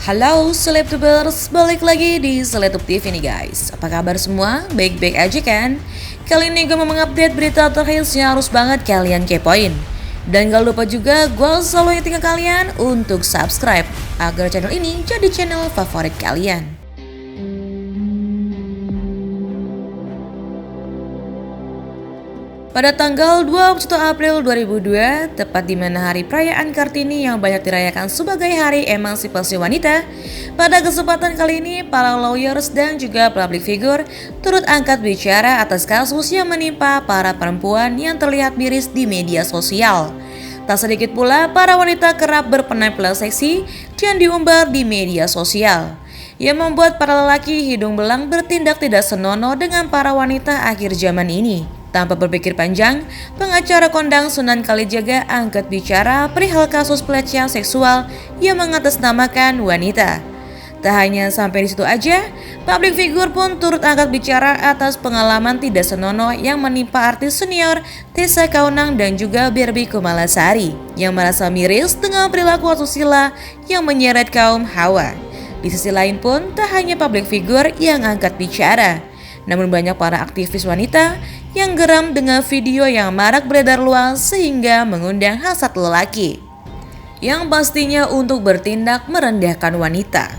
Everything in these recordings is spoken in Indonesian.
Halo Seletubers, balik lagi di Seletub TV nih guys. Apa kabar semua? Baik-baik aja kan? Kali ini gue mau mengupdate berita terhits yang harus banget kalian kepoin. Dan gak lupa juga gue selalu ingetin ke kalian untuk subscribe agar channel ini jadi channel favorit kalian. Pada tanggal 21 April 2002, tepat di mana hari perayaan Kartini yang banyak dirayakan sebagai Hari Emansipasi Wanita, pada kesempatan kali ini para lawyers dan juga public figure turut angkat bicara atas kasus yang menimpa para perempuan yang terlihat miris di media sosial. Tak sedikit pula para wanita kerap berpenampilan seksi dan diumbar di media sosial, yang membuat para lelaki hidung belang bertindak tidak senonoh dengan para wanita akhir zaman ini. Tanpa berpikir panjang, pengacara kondang Sunan Kalijaga angkat bicara perihal kasus pelecehan seksual yang mengatasnamakan wanita. Tak hanya sampai di situ aja, public figure pun turut angkat bicara atas pengalaman tidak senonoh yang menimpa artis senior Tessa Kaunang dan juga Barbie Kumalasari yang merasa miris dengan perilaku asusila yang menyeret kaum Hawa. Di sisi lain pun, tak hanya public figure yang angkat bicara, namun banyak para aktivis wanita yang geram dengan video yang marak beredar luas sehingga mengundang hasad lelaki yang pastinya untuk bertindak merendahkan wanita.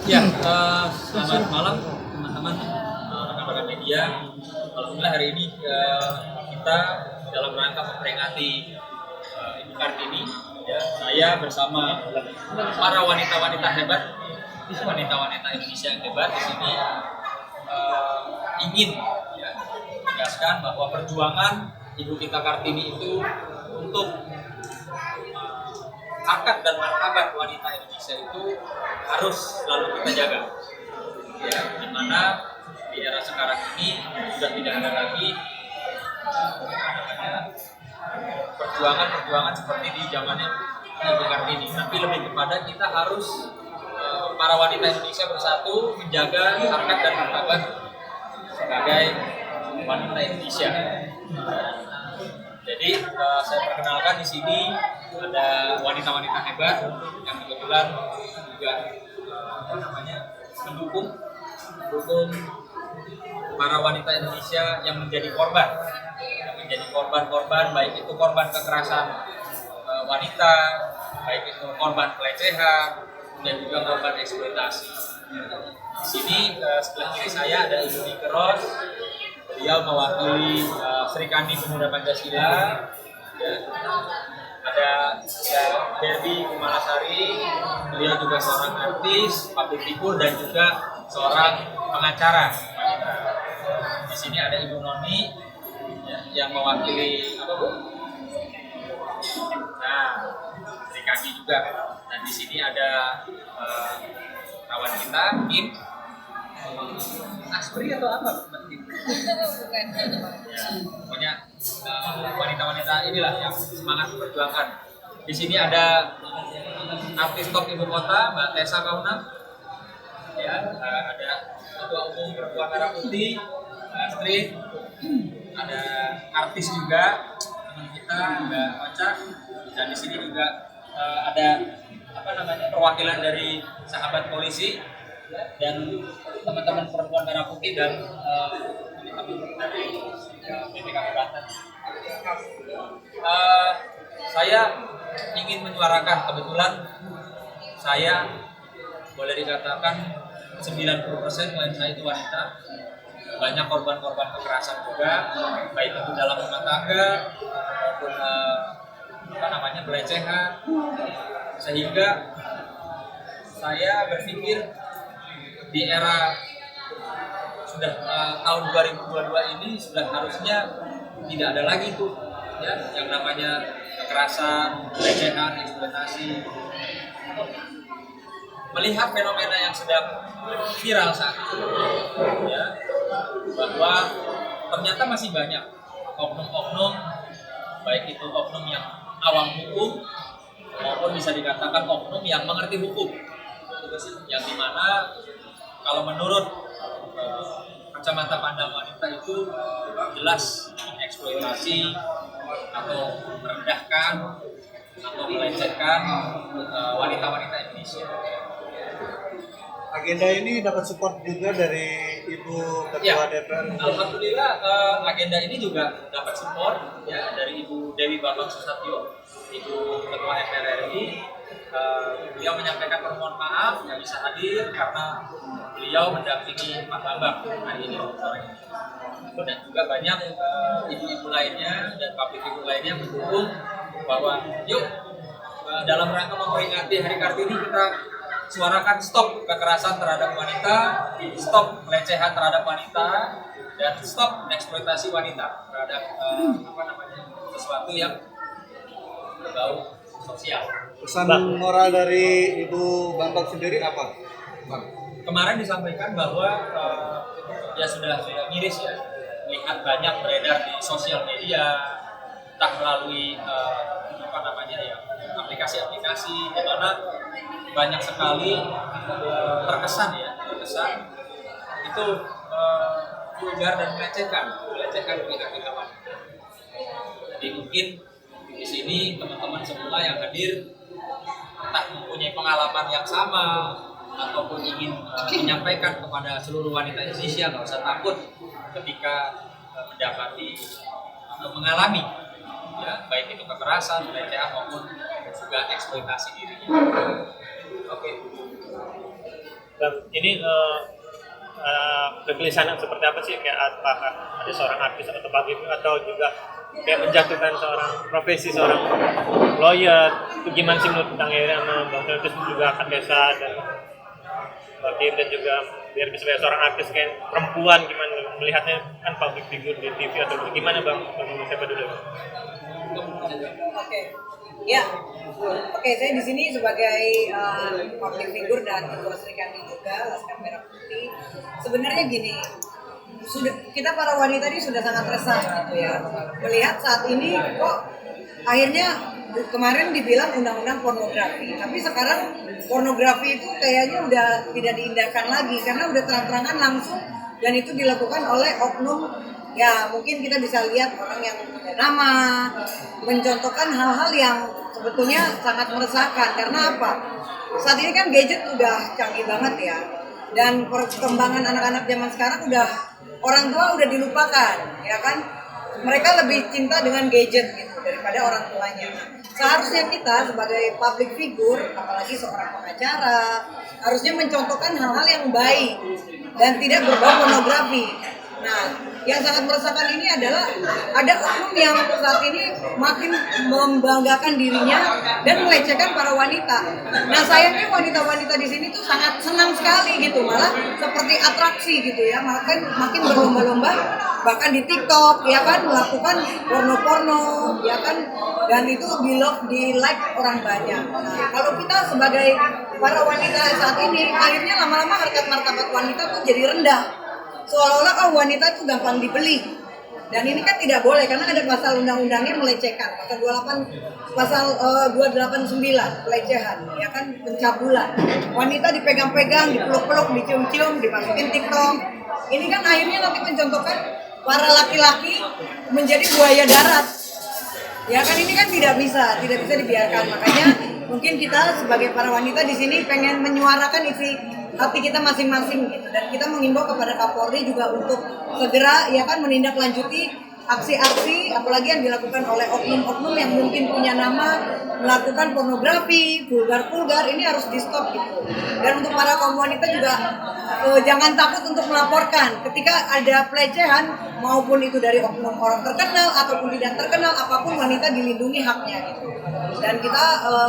Ya, selamat malam teman-teman rekan-rekan media. Alhamdulillah hari ini kita dalam rangka memperingati Ibu Kartini. Ya, saya bersama para wanita-wanita hebat, wanita-wanita Indonesia yang hebat di sini ingin menegaskan bahwa perjuangan Ibu kita Kartini itu untuk harkat dan martabat wanita Indonesia itu harus selalu kita jaga. Ya, dimana di era sekarang ini sudah tidak ada lagi perjuangan seperti di zamannya Ibu Kartini, tapi lebih kepada kita harus para wanita Indonesia bersatu menjaga harkat dan martabat sebagai wanita Indonesia. Jadi saya perkenalkan di sini ada wanita-wanita hebat yang kebetulan juga mendukung para wanita Indonesia yang menjadi korban, baik itu korban kekerasan wanita, baik itu korban pelecehan dan juga korban eksploitasi. Di sini sebelah kiri saya ada Ibu Nike Ros. Beliau mewakili Sri Kandi Pemuda Pancasila. Ya. Ada Barbie Kumalasari. Beliau juga seorang artis, public figure dan juga seorang pengacara wanita. Di sini ada Ibu Noni yang mewakili apa Bu? Nah, Sri Kandi juga. Dan di sini ada kawan kita Kim. Asri atau apa? Bukan. Ya, pokoknya wanita-wanita inilah yang semangat memperjuangkan. Di sini ada artis top ibu kota Mbak Tessa Kaunang. Ya, ada Ketua Umum Perempuan Merah Putih Astrid. Ada artis juga teman kita Mbak Ocha. Dan di sini juga ada perwakilan dari sahabat polisi dan teman-teman Perempuan Merah Putih dan teman-teman dari BPKP Banten. Saya ingin menyuarakan, kebetulan saya boleh dikatakan 90% klien saya itu wanita. Banyak korban-korban kekerasan juga, baik itu dalam rumah tangga maupun pelecehan. Sehingga saya berpikir di era sudah tahun 2022 ini sudah harusnya tidak ada lagi tuh ya yang namanya kekerasan, pelecehan, eksploitasi. Melihat fenomena yang sedang viral saat ini, ya, bahwa ternyata masih banyak oknum-oknum, baik itu oknum yang awam hukum maupun bisa dikatakan oknum yang mengerti hukum, yang dimana kalau menurut kacamata pandang wanita itu jelas mengeksploitasi atau merendahkan atau melecehkan wanita-wanita Indonesia. Agenda ini dapat support juga dari Ibu Ketua DPR. Alhamdulillah agenda ini juga dapat support ya dari Ibu Dewi Bambang Susatyo, Ibu Ketua DPR RI. Beliau menyampaikan permohonan maaf nggak bisa hadir karena beliau mendampingi Pak Bambang hari ini sore. Dan juga banyak ibu-ibu lainnya dan public figure lainnya mendukung bahwa yuk dalam rangka memperingati Hari Kartini kita suarakan stop kekerasan terhadap wanita, stop pelecehan terhadap wanita, dan stop eksploitasi wanita terhadap sesuatu yang berbau sosial. Pesan moral dari Ibu Bambang sendiri apa, Bang? Kemarin disampaikan bahwa ya sudah miris ya, lihat banyak beredar di sosial media, entah melalui aplikasi-aplikasi di mana banyak sekali terkesan itu vulgar dan melecehkan pihak-pihak wanita. Jadi mungkin di sini teman-teman semua yang hadir entah mempunyai pengalaman yang sama ataupun ingin menyampaikan kepada seluruh wanita Indonesia nggak usah takut ketika mendapati atau mengalami ya baik itu kekerasan, pelecehan maupun juga eksploitasi dirinya. Oke. Dan ini kegelisahan seperti apa sih, kayak apakah ada seorang artis atau atau juga kayak menjatuhkan seorang profesi seorang lawyer, itu gimana sih menurut Kang Heri sama Bang Terus juga Kak Desa dan Bakim dan juga biar bisa lihat seorang artis kayak perempuan gimana melihatnya kan public figure di TV atau gimana Bang siapa dulu? Oke, saya di sini sebagai public figure dan ketua Serikandi juga Laskar Merah Putih. Sebenarnya gini, kita para wanita ini sudah sangat resah gitu ya, melihat saat ini kok akhirnya kemarin dibilang undang-undang pornografi, tapi sekarang pornografi itu kayaknya udah tidak diindahkan lagi karena udah terang-terangan langsung dan itu dilakukan oleh oknum. Ya mungkin kita bisa lihat orang yang punya nama mencontohkan hal-hal yang sebetulnya sangat meresahkan. Karena apa? Saat ini kan gadget udah canggih banget ya, dan perkembangan anak-anak zaman sekarang udah orang tua udah dilupakan, ya kan? Mereka lebih cinta dengan gadget gitu daripada orang tuanya. Seharusnya kita sebagai public figure, apalagi seorang pengacara, harusnya mencontohkan hal-hal yang baik dan tidak berbau pornografi. Nah, yang sangat meresahkan ini adalah ada oknum yang saat ini makin membanggakan dirinya dan melecehkan para wanita. Nah, sayangnya wanita-wanita di sini tuh sangat senang sekali gitu, malah seperti atraksi gitu ya, makin berlomba-lomba bahkan di TikTok ya kan melakukan porno-porno ya kan, dan itu di-like orang banyak. Nah, kalau kita sebagai para wanita saat ini akhirnya lama-lama harkat martabat wanita tuh jadi rendah. Seolah-olah wanita itu gampang dibeli. Dan ini kan tidak boleh karena ada pasal undang-undangnya melecehkan. Pasal 289 pelecehan, ya kan, pencabulan. Wanita dipegang-pegang, dipeluk-peluk, dicium-cium, dimasukin TikTok. Ini kan akhirnya nanti mencontohkan para laki-laki menjadi buaya darat. Ya kan ini kan tidak bisa dibiarkan. Makanya mungkin kita sebagai para wanita di sini pengen menyuarakan isi hati kita masing-masing gitu, dan kita mengimbau kepada Kapolri juga untuk segera ya kan menindaklanjuti aksi-aksi apalagi yang dilakukan oleh oknum-oknum yang mungkin punya nama melakukan pornografi, vulgar ini harus di stop gitu. Dan untuk para kaum wanita juga jangan takut untuk melaporkan ketika ada pelecehan maupun itu dari oknum orang terkenal ataupun tidak terkenal, apapun wanita dilindungi haknya gitu. Dan kita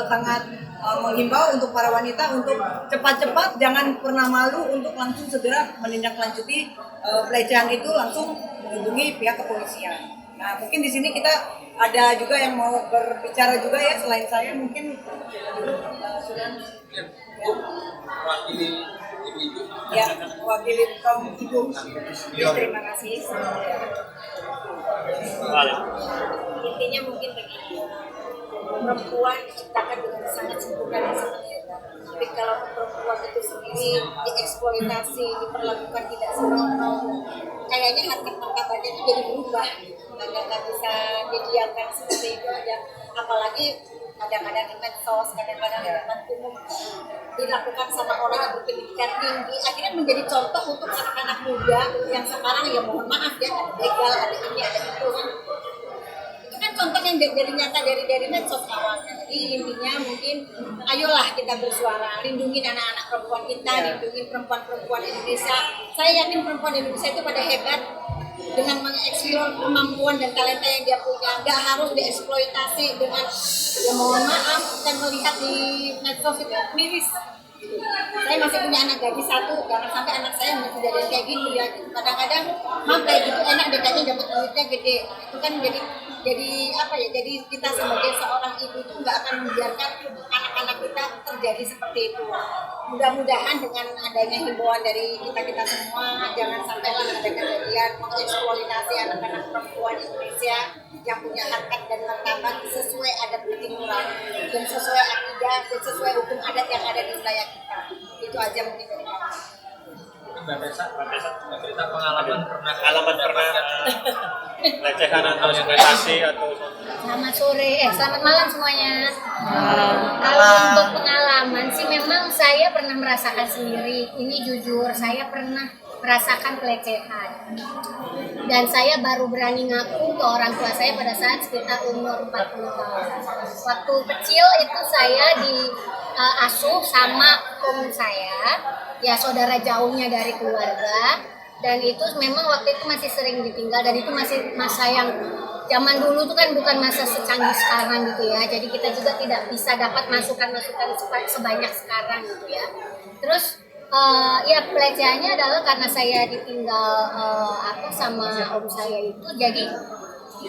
sangat menghimbau untuk para wanita untuk cepat-cepat jangan pernah malu untuk langsung segera menindaklanjuti pelecehan itu, langsung menghubungi pihak kepolisian. Nah mungkin di sini kita ada juga yang mau berbicara juga ya selain saya mungkin sudah wakili kaum ibu. Terima kasih. Intinya mungkin begini. Perempuan diciptakan dengan sangat sempurna dan sangat hebat. Tapi kalau perempuan itu sendiri dieksploitasi, diperlakukan tidak senonoh, kayaknya harkat martabatnya itu jadi berubah. Nggak bisa didiamkan seperti itu aja. Apalagi kadang-kadang di medsos, kadang-kadang di tempat umum dilakukan sama orang yang berpendidikan tinggi, akhirnya menjadi contoh untuk anak-anak muda yang sekarang ya mohon maaf ya ada begal, ada ini, ada itu kan. Itu kan contoh yang dari nyata dari medsos awalnya. Jadi intinya mungkin ayolah kita bersuara, lindungi anak-anak perempuan kita, lindungi perempuan-perempuan Indonesia. Saya yakin perempuan Indonesia itu pada hebat dengan mengeksplor kemampuan dan talenta yang dia punya, nggak harus dieksploitasi dengan ya mohon maaf kita melihat di medsos itu miris. Saya masih punya anak gadis 1, jangan sampai anak saya menjadi kejadian kayak gitu ya. Kadang-kadang maaf kayak gitu enak dekatnya dapat duitnya gede, itu kan jadi apa ya? Jadi kita sebagai seorang ibu itu nggak akan membiarkan anak-anak kita terjadi seperti itu. Mudah-mudahan dengan adanya himbauan dari kita semua, jangan sampailah ada kejadian mengeksploitasi anak-anak perempuan Indonesia yang punya harkat dan martabat sesuai adat ketimuran dan sesuai akidah dan sesuai hukum adat yang ada di wilayah kita. Itu aja mungkin dari kami. Mbak Tessa, cerita pengalaman pernah pelecehan atau eksploitasi atau Selamat sore, selamat malam semuanya. Kalau untuk pengalaman sih memang saya pernah merasakan sendiri. Ini jujur, saya pernah merasakan pelecehan. Dan saya baru berani ngaku ke orang tua saya pada saat sekitar umur 40 tahun. Waktu kecil itu saya diasuh sama om saya, ya saudara jauhnya dari keluarga. Dan itu memang waktu itu masih sering ditinggal, dan itu masih masa yang zaman dulu tuh kan bukan masa secanggih sekarang gitu ya. Jadi kita juga tidak bisa dapat masukan-masukan sebanyak sekarang gitu ya. Terus ya pelecehannya adalah karena saya ditinggal sama om saya itu. Jadi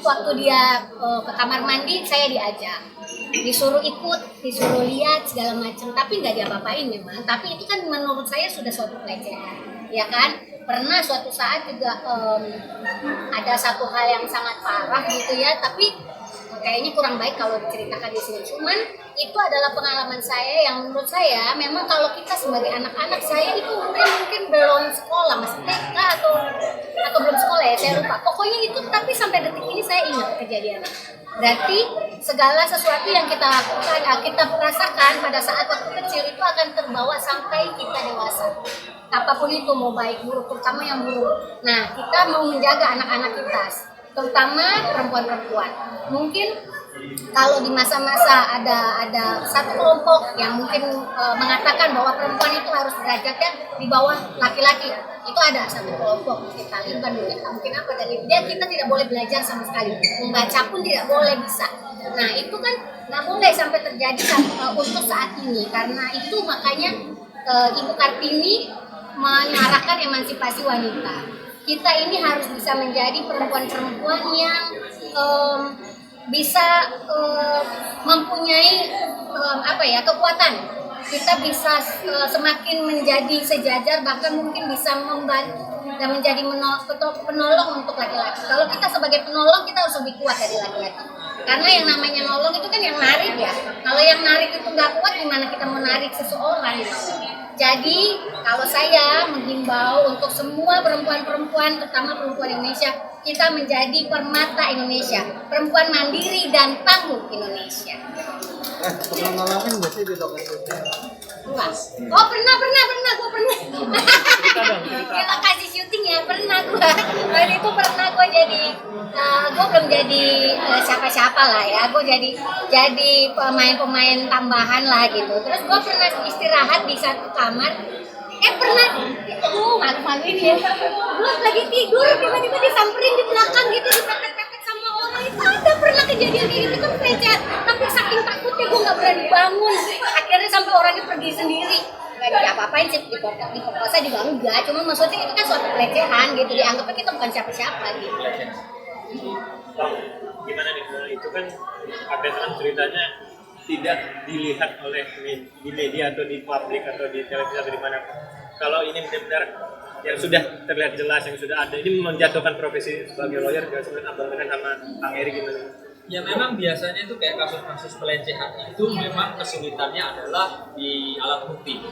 waktu dia ke kamar mandi saya diajak, disuruh ikut, disuruh lihat segala macam, tapi nggak diapa-apain memang. Tapi itu kan menurut saya sudah suatu pelecehan, ya kan? Pernah suatu saat juga ada satu hal yang sangat parah gitu ya, tapi kayaknya kurang baik kalau diceritakan di sini. Cuman itu adalah pengalaman saya yang menurut saya memang kalau kita sebagai anak-anak, saya itu mungkin belum sekolah, masih TK atau belum sekolah ya, saya lupa. Pokoknya itu, tapi sampai detik ini saya ingat kejadiannya. Berarti segala sesuatu yang kita lakukan, kita rasakan pada saat waktu kecil itu akan terbawa sampai kita dewasa. Apapun itu, mau baik buruk, terutama yang buruk. Nah, kita mau menjaga anak-anak kita, terutama perempuan-perempuan. Mungkin kalau di masa-masa ada satu kelompok yang mungkin mengatakan bahwa perempuan itu harus derajatnya di bawah laki-laki, itu ada satu kelompok mungkin Taliban, mungkin apa, dan dia kita tidak boleh belajar sama sekali, membaca pun tidak boleh bisa. Nah itu kan nggak boleh sampai terjadi untuk saat ini, karena itu makanya Ibu Kartini menyuarakan emansipasi wanita. Kita ini harus bisa menjadi perempuan-perempuan yang bisa mempunyai kekuatan. Kita bisa semakin menjadi sejajar, bahkan mungkin bisa membantu dan menjadi penolong untuk laki-laki. Kalau kita sebagai penolong, kita harus lebih kuat dari laki-laki. Karena yang namanya nolong itu kan yang narik ya. Kalau yang narik itu nggak kuat, gimana kita mau narik seseorang? Jadi kalau saya menghimbau untuk semua perempuan-perempuan, terutama perempuan Indonesia, kita menjadi permata Indonesia, perempuan mandiri dan tangguh Indonesia. Pernah ngalamin nggak sih di lokasi? Enggak. Oh pernah, gue pernah. Di lokasi syuting ya pernah gue. Waktu itu pernah gue jadi, gue belum jadi siapa-siapa lah ya. Gue jadi pemain tambahan lah gitu. Terus gue pernah istirahat di satu kamar. Pernah, malu-maluin ya. Gue lagi tidur, tiba-tiba disamperin di belakang gitu, dipepet-pepet sama orang. Itu ada pernah kejadian kayak gitu, kan pelecehan. Tapi saking takutnya gue gak berani bangun. Akhirnya sampai orangnya pergi sendiri. Gak diapa-apain sih, diperkosa juga enggak. Cuma maksudnya itu kan suatu pelecehan gitu. Dianggapnya kita bukan siapa-siapa gitu. gimana nih? Itu kan ada kan ceritanya tidak dilihat oleh di media atau di publik atau di televisi atau di mana. Kalau ini benar-benar yang sudah terlihat jelas, yang sudah ada, ini menjatuhkan profesi sebagai lawyer, juga sebenarnya abang dengan sama Kang Eri gimana? Ya memang biasanya itu kayak kasus-kasus pelecehan itu memang kesulitannya adalah di alat bukti.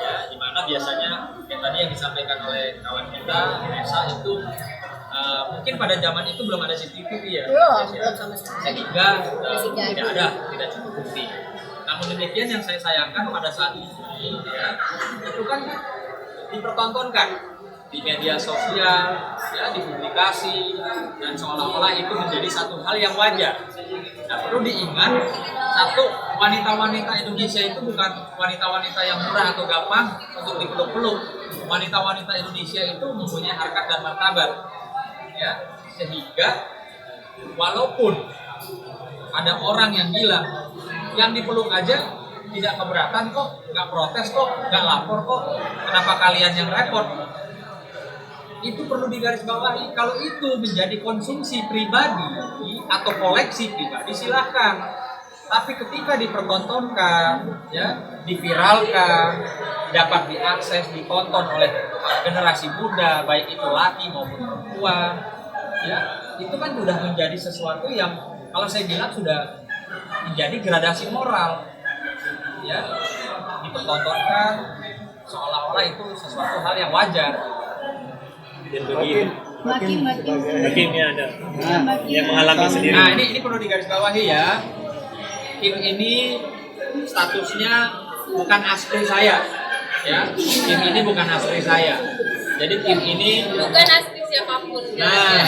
Ya, dimana biasanya kayak tadi yang disampaikan oleh kawan kita, Nesa itu mungkin pada zaman itu belum ada CCTV ya. Belum sama sekali. Sehingga Masih tidak jadi. tidak cukup bukti. Namun demikian yang saya sayangkan pada saat ini ya, itu kan dipertontonkan di media sosial, ya, di publikasi, dan seolah-olah itu menjadi satu hal yang wajar. Nah, perlu diingat, satu, wanita-wanita Indonesia itu bukan wanita-wanita yang murah atau gampang untuk dipeluk-peluk. Wanita-wanita Indonesia itu mempunyai harkat dan martabat, ya, sehingga walaupun ada orang yang bilang yang dipeluk aja tidak keberatan kok, nggak protes kok, nggak lapor kok, kenapa kalian yang repot? Itu perlu digarisbawahi. Kalau itu menjadi konsumsi pribadi atau koleksi pribadi, silahkan. Tapi ketika dipertontonkan, ya, diviralkan, dapat diakses, ditonton oleh generasi muda, baik itu laki maupun perempuan, ya, itu kan sudah menjadi sesuatu yang kalau saya bilang sudah menjadi gradasi moral, ya, dipertontonkan seolah-olah itu sesuatu hal yang wajar. Dan bagi Makin ini ada yang mengalami sendiri. Nah, ini perlu digarisbawahi ya. Kim ini statusnya bukan asli saya, ya. Kim ini bukan asli saya. Jadi Kim ini Bukan asli siapapun. nah,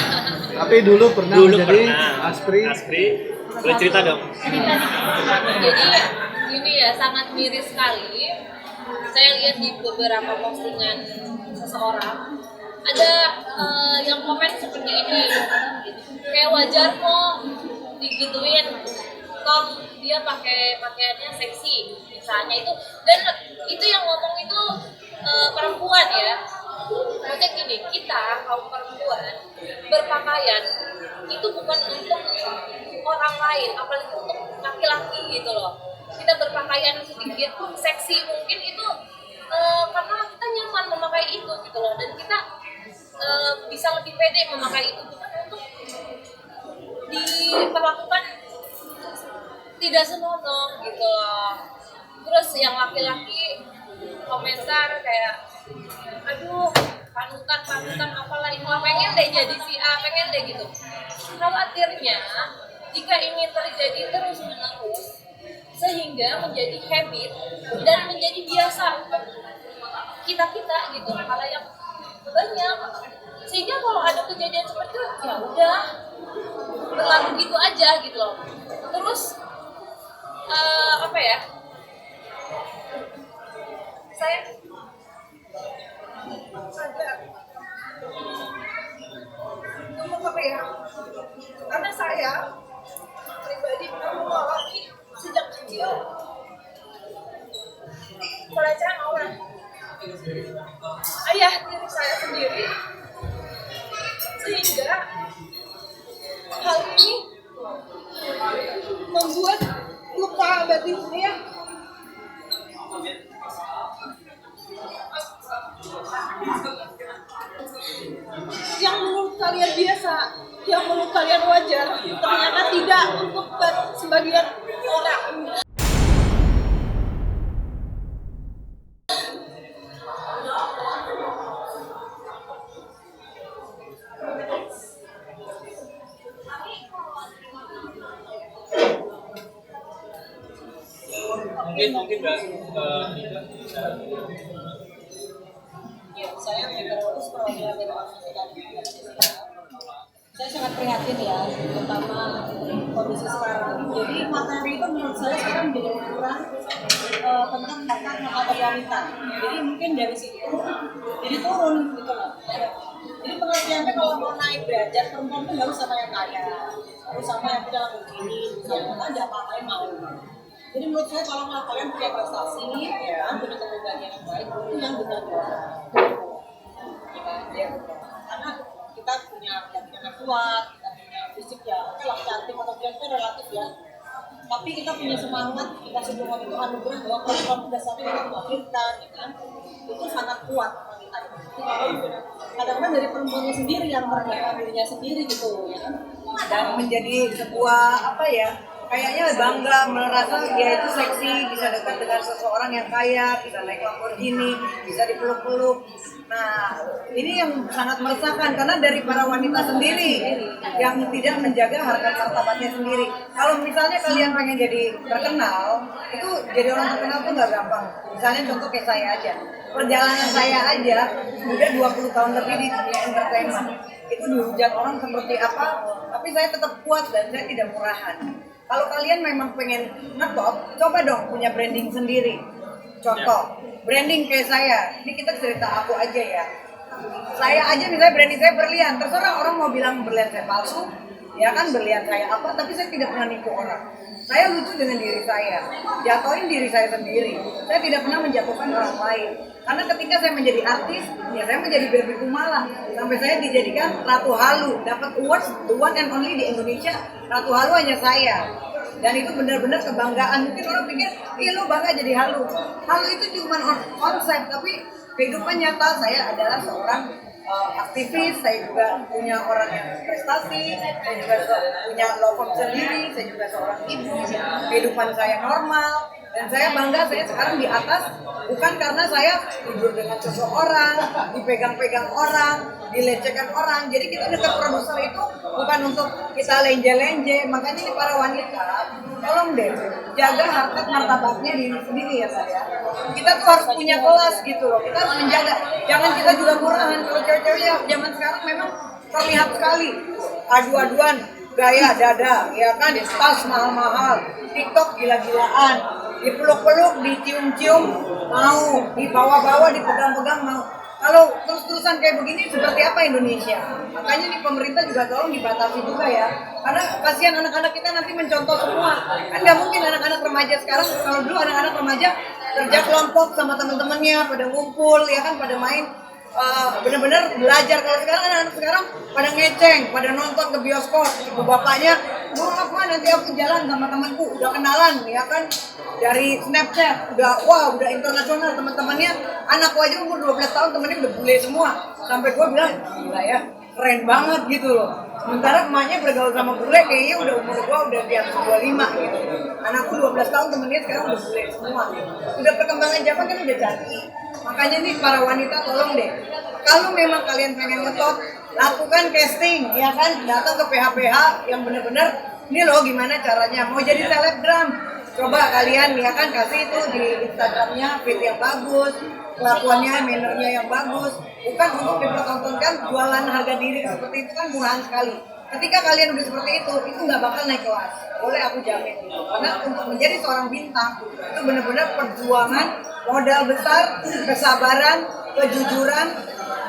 Tapi dulu pernah menjadi Aspri. Boleh cerita dong. Jadi gini ya, sangat miris sekali. Saya lihat di beberapa postingan seseorang ada yang komen seperti ini, kayak wajar kok digituin, toh dia pakai pakaiannya seksi misalnya itu, dan itu yang ngomong itu perempuan ya. Maksudnya gini, kita kaum perempuan berpakaian itu bukan untuk orang lain, apalagi untuk laki-laki gitu loh. Kita berpakaian sedikit seksi mungkin itu karena kita nyaman memakai itu gitu loh, dan kita bisa lebih pede memakai itu, bukan untuk diperlakukan tidak senonoh gitu loh. Terus yang laki-laki komentar kayak, aduh panutan apalah itu, pengen deh jadi si A, pengen deh gitu. Khawatirnya jika ingin terjadi terus menerus sehingga menjadi habit dan menjadi biasa untuk kita gitu, hal yang banyak, sehingga kalau ada kejadian seperti itu ya udah berlalu gitu aja gitu loh. Terus apa ya, saya ngomong apa ya? Karena saya pribadi pernah mengalami sejak kecil pelecehan orang. Ayah diri saya sendiri, sehingga hal ini membuat luka batin saya. Yang menurut kalian biasa, yang menurut kalian wajar, ternyata tidak untuk sebagian orang. mungkin nggak Ya, saya terus perwakilan dari saya sangat prihatin ya, terutama kondisi sekarang. Jadi materi itu menurut saya sekarang menjadi kurang tentang hak wanita. Jadi mungkin dari situ jadi turun gitu loh. Jadi pengertiannya kalau mau naik derajat perempuan itu harus sama yang kaya, harus sama yang punya begini, misalnya kan tidak apa-apa mau. Jadi menurut saya kalau kalian punya prestasi, ya, punya kepribadian yang baik, itu yang benar. Ya, karena kita punya keyakinan yang kuat, kita punya fisik ya, oke lah cantik atau tidak itu relatif ya. Tapi kita punya semangat, kita sebelum itu anugerah bahwa perempuan dasarnya kita melahirkan, ya kan? Itu sangat kuat wanita itu. Kadang-kadang dari perempuannya sendiri yang merendahkan dirinya sendiri gitu, ya kan? Dan menjadi sebuah apa ya? kayaknya bangga merasa dia itu seksi, bisa dekat dengan seseorang yang kaya, bisa naik Lamborghini, bisa dipeluk-peluk. Nah, ini yang sangat meresahkan karena dari para wanita sendiri yang tidak menjaga harkat martabatnya sendiri. Kalau misalnya kalian pengen jadi terkenal, itu jadi orang terkenal tuh nggak gampang. Misalnya contoh kayak saya aja, perjalanan saya aja udah 20 tahun lebih di dunia entertainment. Itu dihujat orang seperti apa, tapi saya tetap kuat dan saya tidak murahan. Kalau kalian memang pengen ngetop, coba dong punya branding sendiri. Contoh, branding kayak saya, ini kita cerita aku aja ya. Saya aja misalnya branding saya berlian, terserah orang mau bilang berlian saya palsu, ya kan berlian saya apa, tapi saya tidak pernah nipu orang. Saya lucu dengan diri saya, jatuhin diri saya sendiri. Saya tidak pernah menjatuhkan orang lain. Karena ketika saya menjadi artis, ya saya menjadi Barbie Kumala. Sampai saya dijadikan Ratu Halu, dapat awards the one and only di Indonesia. Ratu Halu hanya saya. Dan itu benar-benar kebanggaan. Mungkin orang pikir, ih lu bangga jadi Halu. Halu itu cuma konsep, tapi kehidupan nyata saya adalah seorang aktivis, saya juga punya orang yang prestasi, saya juga punya law firm sendiri, saya juga seorang ibu, kehidupan saya normal, dan saya bangga saya sekarang di atas bukan karena saya tidur dengan seseorang, dipegang-pegang orang, dilecehkan orang. Jadi kita dekat produser itu bukan untuk kita lenje-lenje. Makanya ini para wanita, tolong deh jaga harkat martabatnya diri sendiri ya saya. Kita tuh harus punya kelas gitu loh. Kita harus menjaga. Jangan kita juga murahan. Kalau cewek-cewek ya zaman sekarang memang terlihat sekali adu-aduan gaya dada, ya kan, tas mahal-mahal, TikTok gila-gilaan, dipeluk-peluk, dicium-cium mau, dibawa-bawa, dipegang-pegang mau. Kalau terus-terusan kayak begini seperti apa Indonesia? Makanya nih pemerintah juga tolong dibatasi juga ya. Karena kasihan anak-anak kita nanti mencontoh semua. Kan nggak mungkin anak-anak remaja sekarang, kalau dulu anak-anak remaja kerja kelompok sama teman-temannya, pada ngumpul, ya kan, pada main. Benar-benar belajar. Kalau sekarang anak-anak sekarang pada ngeceng, pada nonton ke bioskop. Ibu bapaknya, apa nanti aku jalan sama temanku, udah kenalan ya kan, dari Snapchat, udah internasional teman-temannya. Anakku aja umur 12 tahun temennya udah bule semua. Sampai gue bilang, gila ya, keren banget gitu loh. Sementara emaknya bergaul sama bule kayaknya udah umur gue udah di atas 25 gitu. Anakku 12 tahun temennya sekarang udah bule semua. Udah perkembangan zaman kan udah canggih. Makanya nih para wanita tolong deh, kalau memang kalian pengen ngetop, lakukan casting, ya kan, datang ke PH-PH yang benar-benar ini loh gimana caranya. Mau jadi selebgram, coba kalian ya kan kasih itu di Instagramnya fit yang bagus, kelakuannya, mannernya yang bagus, bukan untuk dipertontonkan jualan harga diri seperti itu kan murahan sekali. Ketika kalian udah seperti itu nggak bakal naik kelas, boleh aku jamin gitu. Karena untuk menjadi seorang bintang itu benar-benar perjuangan, modal besar, kesabaran, kejujuran,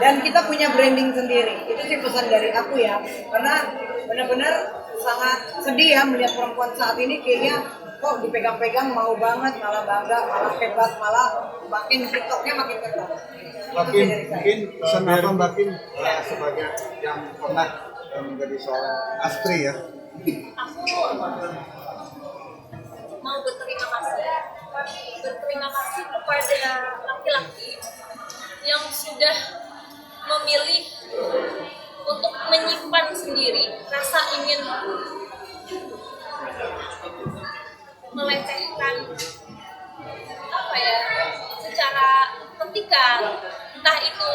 dan kita punya branding sendiri. Itu sih pesan dari aku ya, karena benar-benar sangat sedih ya melihat perempuan saat ini kayaknya kok dipegang-pegang mau banget, malah bangga, malah hebat, malah makin TikToknya makin ketat. Mungkin pesan apa Mbak Kim sebagai yang pernah menjadi seorang astri ya? Aku mau berterima kasih kepada laki-laki yang sudah memilih untuk menyimpan sendiri rasa ingin melecehkan apa ya, secara ketika, entah itu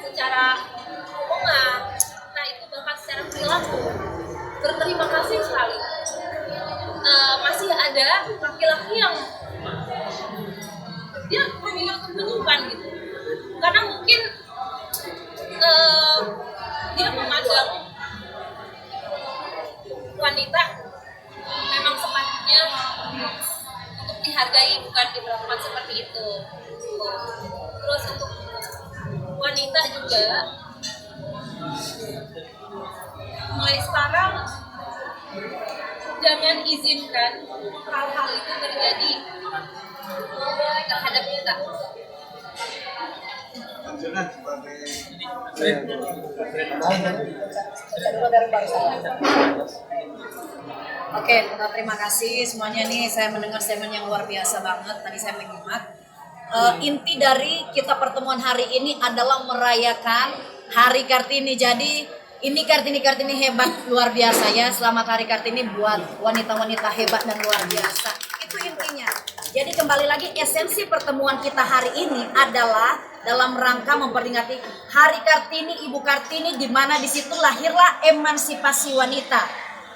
secara omongan, entah itu bahkan secara perilaku. Berterima kasih sekali. Masih ada laki-laki yang dia memilih untuk menyimpan gitu, karena mungkin dia memandang wanita memang sepatutnya untuk dihargai, bukan diperlakukan seperti itu. Terus untuk wanita juga, mulai sekarang jangan izinkan hal-hal itu terjadi terhadap kita. Oke, terima kasih semuanya nih. Saya mendengar statement yang luar biasa banget. Tadi saya menyimak. Inti dari kita pertemuan hari ini adalah merayakan Hari Kartini. Jadi Ini Kartini hebat luar biasa ya. Selamat Hari Kartini buat wanita-wanita hebat dan luar biasa. Itu intinya. Jadi kembali lagi esensi pertemuan kita hari ini adalah dalam rangka memperingati Hari Kartini, Ibu Kartini, di mana di situ lahirlah emansipasi wanita.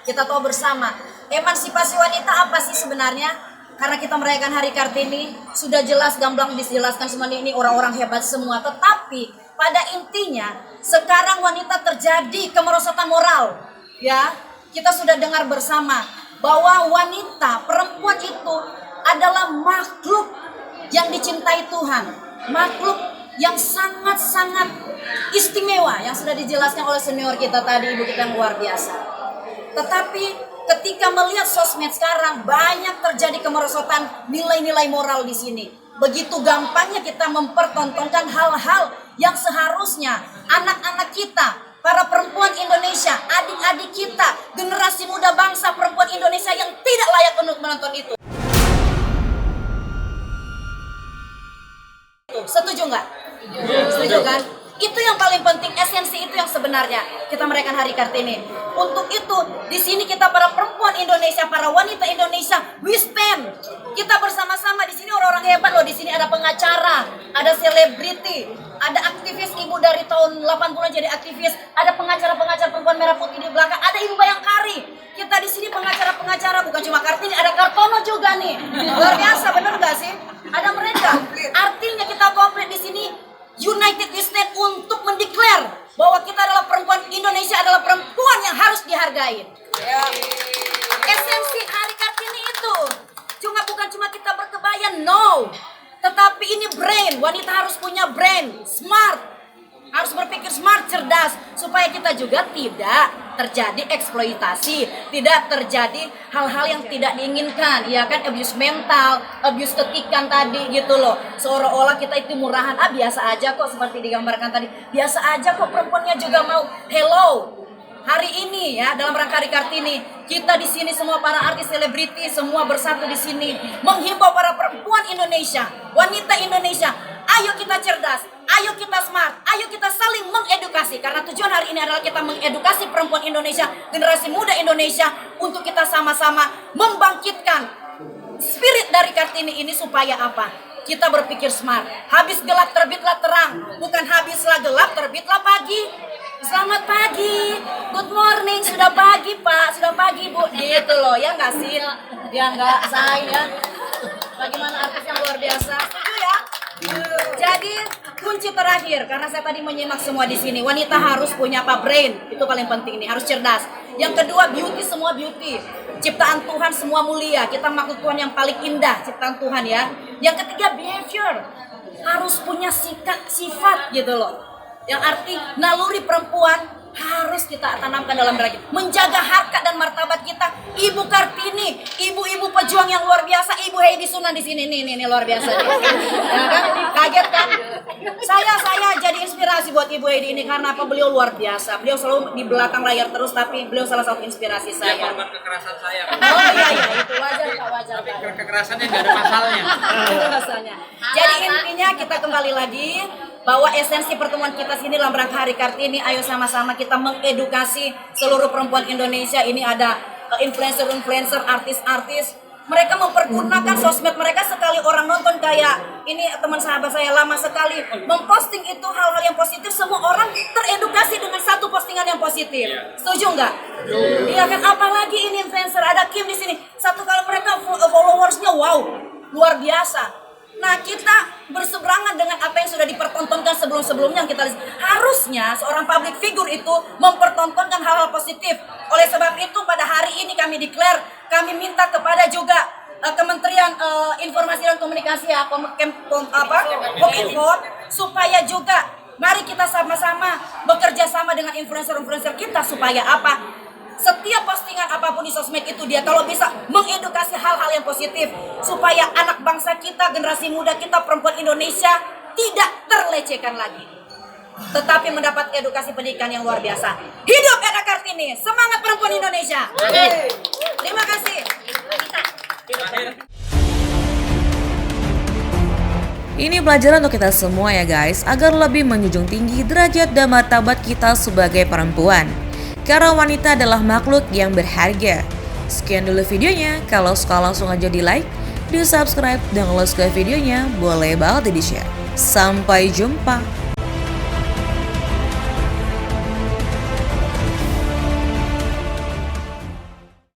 Kita tahu bersama, emansipasi wanita apa sih sebenarnya? Karena kita merayakan Hari Kartini, sudah jelas gamblang dijelaskan semuanya, ini orang-orang hebat semua. Tetapi pada intinya sekarang wanita terjadi kemerosotan moral. Ya, kita sudah dengar bersama bahwa wanita, perempuan itu adalah makhluk yang dicintai Tuhan, makhluk yang sangat-sangat istimewa yang sudah dijelaskan oleh senior kita tadi, ibu kita yang luar biasa. Tetapi ketika melihat sosmed sekarang banyak terjadi kemerosotan nilai-nilai moral di sini. Begitu gampangnya kita mempertontonkan hal-hal yang seharusnya anak-anak kita, para perempuan Indonesia, adik-adik kita, generasi muda bangsa perempuan Indonesia yang tidak layak untuk menonton itu. Setuju nggak? Setuju kan? Itu yang paling penting, esensi itu yang sebenarnya kita merayakan Hari Kartini. Untuk itu, di sini kita para perempuan Indonesia, para wanita Indonesia, we stand. Kita bersama-sama di sini orang-orang hebat loh. Di sini ada pengacara, ada selebriti, ada aktivis ibu dari tahun 80-an jadi aktivis, ada pengacara-pengacara perempuan merah putih di belakang, ada Ibu Bayangkari. Kita di sini pengacara-pengacara, bukan cuma Kartini, ada Kartono juga nih. Luar biasa, bener nggak sih? Ada mereka. Artinya kita komplit di sini. United we stand untuk mendeklar bahwa kita adalah perempuan Indonesia, adalah perempuan yang harus dihargai. Esensi Hari Kartini itu bukan cuma kita berkebaya, no. Tetapi ini brain, wanita harus punya brain, smart. Harus berpikir smart, cerdas, supaya kita juga tidak terjadi eksploitasi, tidak terjadi hal-hal yang tidak diinginkan, ya kan, abuse mental, abuse ketikan tadi gitu loh. Seolah-olah kita itu murahan, biasa aja kok, seperti digambarkan tadi, biasa aja kok, perempuannya juga mau. Hello, hari ini ya dalam rangka Hari Kartini, kita di sini semua para artis selebriti semua bersatu di sini menghimbau para perempuan Indonesia, wanita Indonesia, ayo kita cerdas, ayo kita smart, ayo kita saling mengedukasi. Karena tujuan hari ini adalah kita mengedukasi perempuan Indonesia, generasi muda Indonesia, untuk kita sama-sama membangkitkan spirit dari Kartini ini supaya apa? Kita berpikir smart. Habis gelap terbitlah terang, bukan habislah gelap terbitlah pagi. Selamat pagi, good morning, sudah pagi Pak, sudah pagi Bu, gitu loh, ya nggak sih? Ya nggak, saya. Bagaimana artis yang luar biasa? Setuju ya? Jadi kunci terakhir, karena saya tadi menyimak semua di sini, wanita harus punya apa? Brain, itu paling penting nih, harus cerdas. Yang kedua, beauty, semua beauty. Ciptaan Tuhan semua mulia, kita makhluk Tuhan yang paling indah, ciptaan Tuhan ya. Yang ketiga, behavior, harus punya sifat gitu loh. Yang arti naluri perempuan harus kita tanamkan dalam diri kita. Menjaga harkat dan martabat kita. Ibu Kartini, ibu-ibu pejuang yang luar biasa. Ibu Heidi Sunan di sini nih luar biasa nih. Ya kan? Kaget kan? Saya jadi inspirasi buat Ibu Heidi ini karena apa? Beliau luar biasa. Beliau selalu di belakang layar terus, tapi beliau salah satu inspirasi saya. Dia korban kekerasan saya. Oh iya itu wajar Pak, wajar Pak. Kekerasannya nggak ada pasalnya. Itu rasanya. Jadi intinya kita kembali lagi bahwa esensi pertemuan kita sini dalam rangka Hari Kartini, ayo sama-sama kita mengedukasi seluruh perempuan Indonesia. Ini ada influencer, artis-artis, mereka mempergunakan sosmed mereka, sekali orang nonton kayak ini teman sahabat saya lama sekali memposting itu hal-hal yang positif, semua orang teredukasi dengan satu postingan yang positif. Setuju nggak? Iya kan, apalagi ini influencer, ada Kim di sini, satu kali mereka followersnya wow luar biasa. Nah, kita berseberangan dengan apa yang sudah dipertontonkan sebelum-sebelumnya yang kita lihat. Harusnya seorang public figure itu mempertontonkan hal-hal positif. Oleh sebab itu pada hari ini kami declare, kami minta kepada juga Kementerian Informasi dan Komunikasi ya, Kominfo, supaya juga mari kita sama-sama bekerja sama dengan influencer-influencer kita supaya apa? Setiap postingan apapun di sosmed itu dia kalau bisa mengedukasi hal-hal yang positif supaya anak bangsa kita, generasi muda kita, perempuan Indonesia tidak terlecehkan lagi, tetapi mendapat edukasi pendidikan yang luar biasa. Hidup Eda Kartini, semangat perempuan Indonesia. Terima kasih. Ini pelajaran untuk kita semua ya guys, agar lebih menjunjung tinggi derajat dan martabat kita sebagai perempuan. Karena wanita adalah makhluk yang berharga. Sekian dulu videonya, kalau suka langsung aja di like, di subscribe, dan kalau suka videonya boleh banget di share. Sampai jumpa.